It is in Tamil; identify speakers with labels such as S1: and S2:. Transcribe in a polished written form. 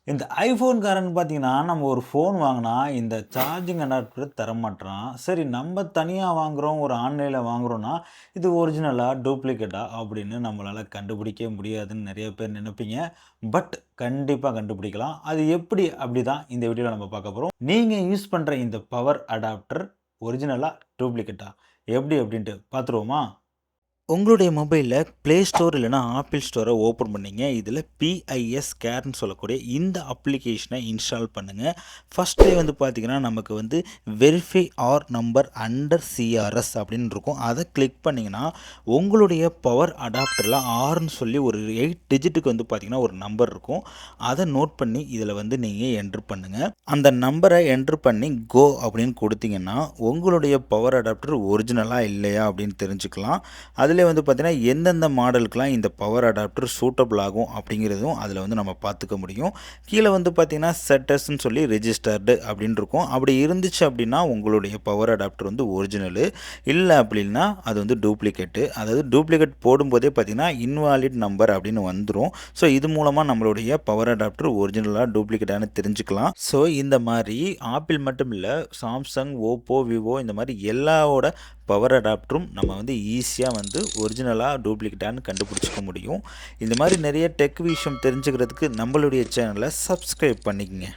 S1: இந்த ஐஃபோன்காரன் பார்த்தீங்கன்னா, நம்ம ஒரு ஃபோன் வாங்குனா, இந்த சார்ஜிங் அடாப்டர் தரமாட்றான். சரி நம்ம தனியா வாங்குறோம், ஒரு ஆன்லைன்ல வாங்குறோம்னா, இது ஒரிஜினலா, டூப்ளிகேட்டா அப்படின்னு நம்மளால கண்டுபிடிக்கவே முடியாதுன்னு நெறைய பேர் நெனைப்பீங்க. பட் கண்டிப்பா கண்டுபிடிக்கலாம். அது எப்படி அப்படிதான் இந்த வீடியோல நம்ம பார்க்க போறோம். நீங்க யூஸ் பண்ற இந்த பவர் அடாப்டர் ஒரிஜினலா, டூப்ளிகேட்டா எப்படி அப்படின்ட்டு பார்த்துருவோமா? உங்களுடைய மொபைலில் ப்ளே ஸ்டோர் இல்லைனா ஆப்பிள் ஸ்டோரை ஓப்பன் பண்ணிங்க. இதில் பிஐஎஸ் கேர்ன்னு சொல்லக்கூடிய இந்த அப்ளிகேஷனை இன்ஸ்டால் பண்ணுங்கள். ஃபஸ்ட்டே வந்து பார்த்திங்கன்னா நமக்கு வந்து verify R number under CRS அப்படின்னு இருக்கும். அதை கிளிக் பண்ணிங்கன்னா உங்களுடைய பவர் அடாப்டரில் ஆர்ன்னு சொல்லி ஒரு 8 டிஜிட்டுக்கு வந்து பார்த்திங்கன்னா ஒரு நம்பர் இருக்கும். அதை நோட் பண்ணி இதில் வந்து நீங்கள் என்ட்ரு பண்ணுங்கள். அந்த நம்பரை என்ட்ரு பண்ணி கோ அப்படின்னு கொடுத்தீங்கன்னா உங்களுடைய பவர் அடாப்டர் ஒரிஜினலாக இல்லையா அப்படின்னு தெரிஞ்சுக்கலாம். அதிலே வந்து பார்த்தீங்கன்னா எந்தெந்த மாடலுக்குலாம் இந்த பவர் அடாப்டர் சூட்டபிள் ஆகும் அப்படிங்கிறதும் அதில் வந்து நம்ம பார்த்துக்க முடியும். கீழே வந்து பார்த்தீங்கன்னா செட்டஸ்ன்னு சொல்லி ரெஜிஸ்டர்டு அப்படின்னு இருக்கும். அப்படி இருந்துச்சு அப்படின்னா உங்களுடைய பவர் அடாப்டர் வந்து ஒரிஜினலு, இல்லை அப்படின்னா அது வந்து டூப்ளிகேட்டு. அதாவது டூப்ளிகேட் போடும்போதே பார்த்தீங்கன்னா இன்வாலிட் நம்பர் அப்படின்னு வந்துடும். ஸோ இது மூலமாக நம்மளுடைய பவர் அடாப்டர் ஒரிஜினலாக டூப்ளிகேட்டானு தெரிஞ்சுக்கலாம். ஸோ இந்த மாதிரி ஆப்பிள் மட்டும் இல்லை, சாம்சங், ஓப்போ, விவோ இந்த மாதிரி எல்லாவோட பவர் அடாப்டரும் நம்ம வந்து ஈஸியாக வந்து ஒரிஜினலாக டூப்ளிகேட்டானு கண்டுபிடிச்சிக்க முடியும். இந்த மாதிரி நிறைய டெக் விஷயம் தெரிஞ்சுக்கிறதுக்கு நம்மளுடைய சேனலை சப்ஸ்கிரைப் பண்ணிக்கங்க.